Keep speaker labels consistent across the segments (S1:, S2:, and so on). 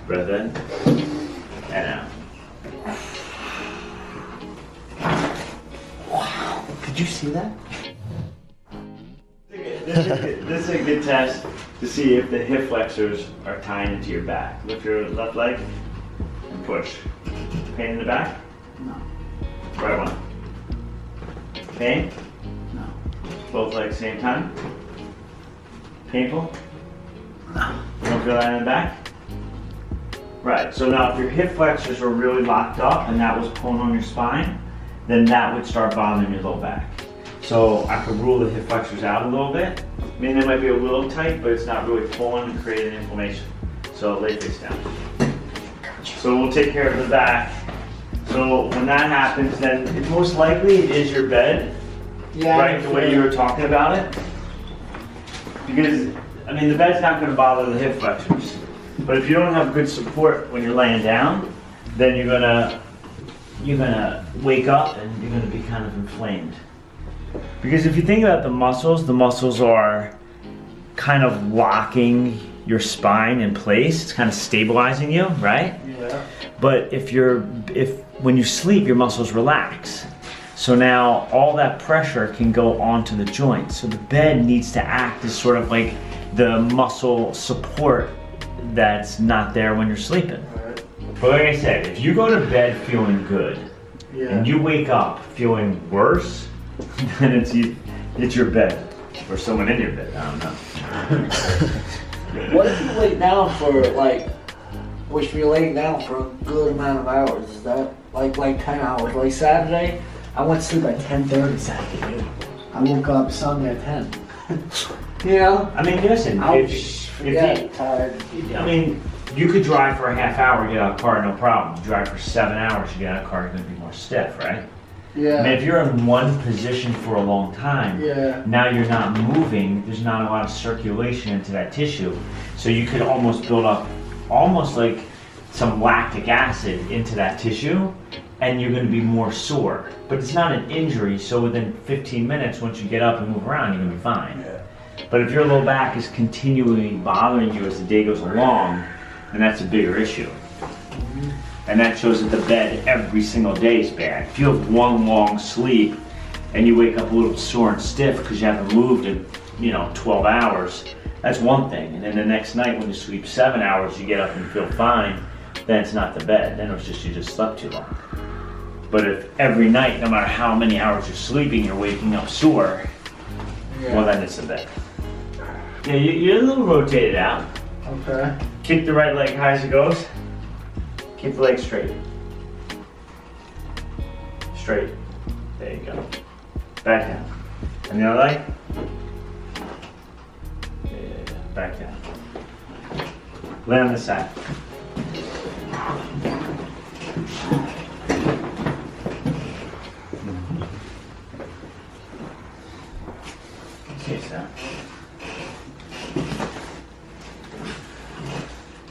S1: Breath in and out.
S2: Wow, could you see that?
S1: This is a good test to see if the hip flexors are tying into your back. Lift your left leg and push. Pain in the back?
S2: No.
S1: Right one. Pain?
S2: No.
S1: Both legs same time? Painful?
S2: No.
S1: You don't feel that in the back? Right, so now if your hip flexors are really locked up and that was pulling on your spine, then that would start bothering your low back. So I could rule the hip flexors out a little bit. I mean, they might be a little tight, but it's not really pulling and creating inflammation. So lay face down. So we'll take care of the back. So when that happens, then most likely it is your bed,
S2: Yeah.
S1: right? The way you were talking about it. Because, I mean, the bed's not going to bother the hip flexors. But if you don't have good support when you're laying down, then you're gonna wake up and you're gonna be kind of inflamed. Because if you think about the muscles are kind of locking your spine in place. It's kind of stabilizing you, right?
S2: Yeah.
S1: But when you sleep, your muscles relax. So now all that pressure can go onto the joints. So the bed needs to act as sort of like the muscle support that's not there when you're sleeping.
S2: Right.
S1: But like I said, if you go to bed feeling good,
S2: Yeah.
S1: and you wake up feeling worse, then it's your bed. Or someone in your bed, I don't know.
S2: What if you lay down for if you're laying down for a good amount of hours? Is that like 10 hours? Like Saturday, I went to sleep at 10:30 Saturday. I woke up Sunday at 10. You know?
S1: I mean, listen,
S2: tired.
S1: I mean, you could drive for a half hour, get out of the car, no problem. You drive for 7 hours, you get out of the car, you're gonna be more stiff, right?
S2: Yeah.
S1: I mean, if you're in one position for a long time,
S2: Yeah.
S1: now you're not moving, there's not a lot of circulation into that tissue. So you could almost build up almost like some lactic acid into that tissue, and you're gonna be more sore. But it's not an injury, so within 15 minutes, once you get up and move around, you're gonna be fine.
S2: Yeah.
S1: But if your low back is continually bothering you as the day goes along, then that's a bigger issue. And that shows that the bed every single day is bad. If you have one long sleep and you wake up a little sore and stiff because you haven't moved in 12 hours, that's one thing. And then the next night when you sleep 7 hours, you get up and you feel fine, then it's not the bed. Then it's just you just slept too long. But if every night, no matter how many hours you're sleeping, you're waking up sore, well then it's the bed. Yeah, you're a little rotated out.
S2: Okay.
S1: Kick the right leg high as it goes. Keep the leg straight. Straight. There you go. Back down. And the other leg? Yeah, back down. Lay on this side. Face down.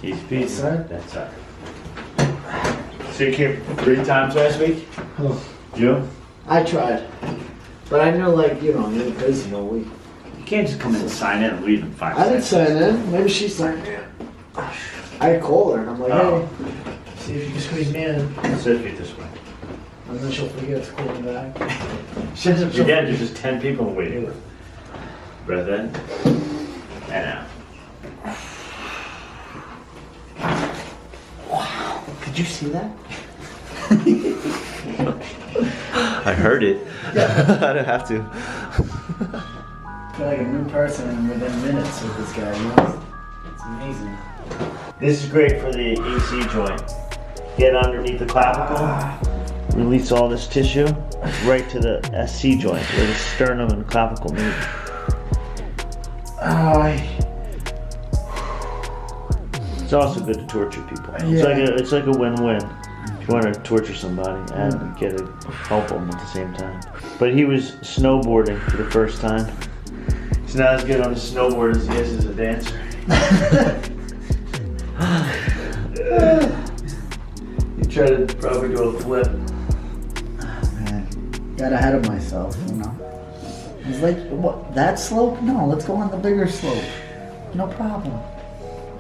S1: Easy peasy.
S2: Side?
S1: That side. So you came 3 times last week?
S2: Oh.
S1: You?
S2: I tried. But I know you're busy all week.
S1: You can't just come in and sign in and leave in 5
S2: I didn't
S1: seconds.
S2: sign in. Maybe she signed in. I called her and I'm like,
S1: Oh.
S2: hey, see if you can squeeze me in.
S1: Sit feet this way.
S2: And then she'll forget to call me back.
S1: Again, there's just 10 people waiting. Breath in and out.
S2: Wow, could you see that?
S3: I heard it. I don't have to.
S2: I feel like a new person within minutes with this guy, you know? It's amazing.
S1: This is great for the AC joint. Get underneath the clavicle, release all this tissue right to the SC joint where the sternum and clavicle meet. It's also good to torture people. It's like a win-win. If you want to torture somebody and get to help them at the same time. But he was snowboarding for the first time. He's not as good on the snowboard as he is as a dancer. You try to probably do a flip.
S2: Man, got ahead of myself, you know? He's like, what, that slope? No, let's go on the bigger slope. No problem.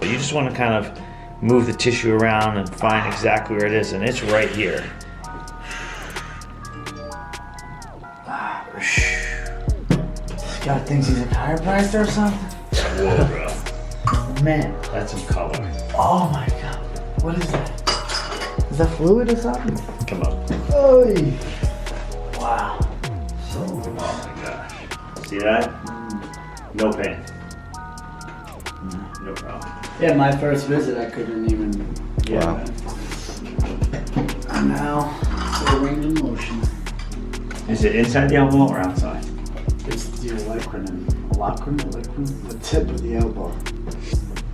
S1: You just want to kind of move the tissue around and find exactly where it is, and it's right here.
S2: This guy thinks he's a chiropractor or something?
S1: Whoa, bro.
S2: Man.
S1: That's some color.
S2: Oh my god. What is that? Is that fluid or something?
S1: Come on.
S2: Oy. Wow.
S1: Oh my gosh. See that? No pain. No problem.
S2: Yeah, my first visit, I couldn't even.
S3: Wow.
S2: And now, the range of motion.
S1: Is it inside the elbow or outside?
S2: It's the olecranon. The tip of the elbow.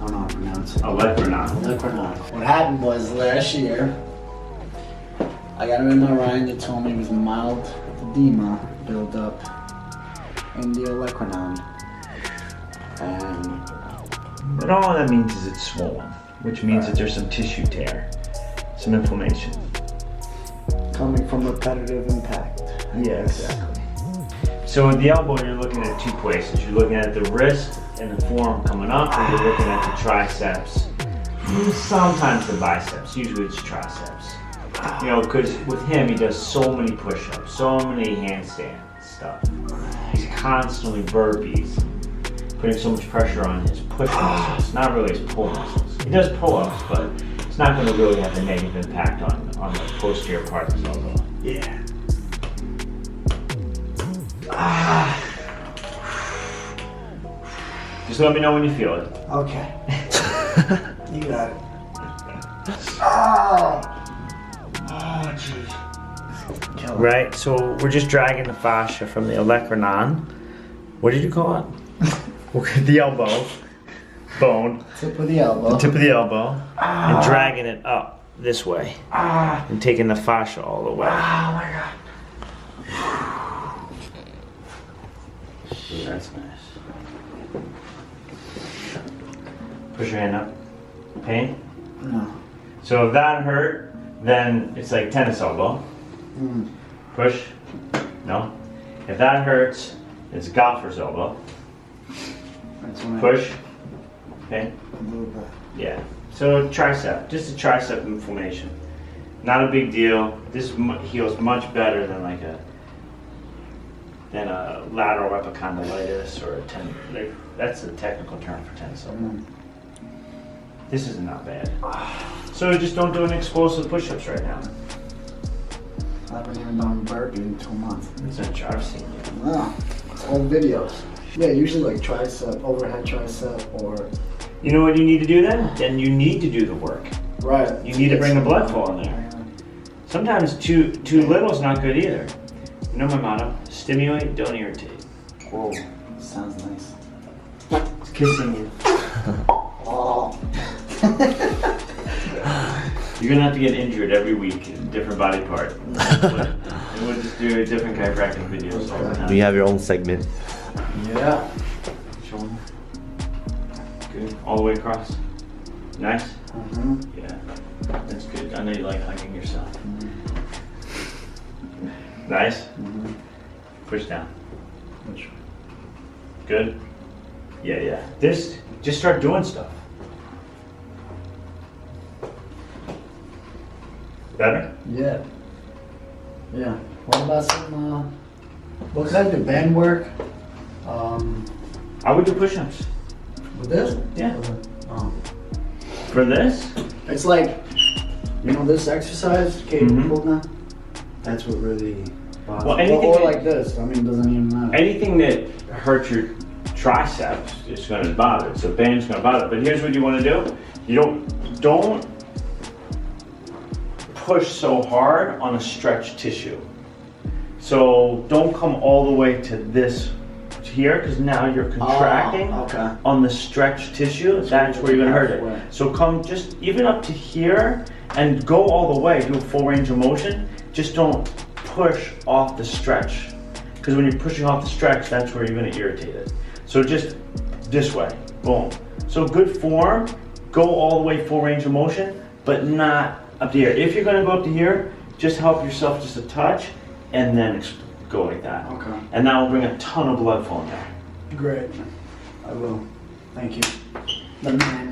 S2: I don't know how to pronounce it.
S1: Olecranon.
S2: Olecranon. What happened was last year, I got him in my ride. They told me it was mild edema built up in the olecranon. And
S1: But all that means is it's swollen, which means that there's some tissue tear, some inflammation.
S2: coming from repetitive impact.
S1: Yeah, exactly. So with the elbow, you're looking at two places. You're looking at the wrist and the forearm coming up, or you're looking at the triceps. Sometimes the biceps, usually it's triceps. You know, because with him, he does so many push-ups, so many handstand stuff. He's constantly burpees, putting so much pressure on his push muscles, not really his pull muscles. He does pull-ups, but it's not going to really have a negative impact on the posterior part of his elbow.
S2: Yeah.
S1: Just let me know when you feel it.
S2: Okay. You got it. Oh, jeez.
S1: Right, so we're just dragging the fascia from the olecranon. What did you call it? The elbow bone.
S2: Tip of the elbow.
S1: The tip of the elbow. And dragging it up this way. And taking the fascia all the way.
S2: Oh my god.
S1: That's nice. Push your hand up. Pain?
S2: No.
S1: So if that hurt, then it's like tennis elbow. Push. No. If that hurts, it's golfer's elbow.
S2: That's when
S1: Push. Okay.
S2: a little bit.
S1: Yeah. So tricep, just a tricep inflammation. Not a big deal. This heals much better than like a lateral epicondylitis or a that's the technical term for tennis elbow. This is not bad. So just don't do any explosive push-ups right now.
S2: I haven't even done burpee in 2 months.
S1: I've seen you.
S2: No. It's old videos. Yeah, usually like tricep, overhead tricep, or.
S1: You know what you need to do then? Then you need to do the work.
S2: Right.
S1: You need to bring the blood flow in there. Sometimes too little is not good either. You know my motto? Stimulate, don't irritate.
S2: Whoa. Sounds nice.
S1: It's kissing you.
S2: Oh.
S1: You're gonna have to get injured every week in a different body part. And we'll just do different chiropractic videos all the time.
S3: You have your own segment.
S2: Yeah.
S1: Shoulder. Good. All the way across. Nice?
S2: Mm-hmm.
S1: Yeah. That's good. I know you like hugging yourself. Nice? Push down.
S2: Which one?
S1: Good? Yeah. Just start doing stuff. Better?
S2: Yeah. Yeah. What about some, what kind of band work?
S1: I would do push-ups.
S2: With this?
S1: Yeah.
S2: Oh.
S1: For this?
S2: It's like, you know this exercise,
S1: Mhm.
S2: now? That's what really bothers
S1: Well,
S2: me.
S1: anything
S2: Or
S1: that-
S2: like this, I mean, it doesn't even matter.
S1: Anything that hurts your triceps is going to bother it. So band's going to bother it. But here's what you want to do. You don't push so hard on a stretched tissue. So don't come all the way to this here, because now you're contracting
S2: okay.
S1: on the stretched tissue. That's where you're going to hurt
S2: Halfway.
S1: it. So come just even up to here and go all the way. Do a full range of motion. Just don't push off the stretch, because when you're pushing off the stretch, that's where you're going to irritate it. So just this way, boom. So good form, go all the way full range of motion, but not up to here. If you're going to go up to here, just help yourself just a touch, and then go like that.
S2: Okay.
S1: And that will bring a ton of blood flow in there.
S2: Great. I will. Thank you. The man.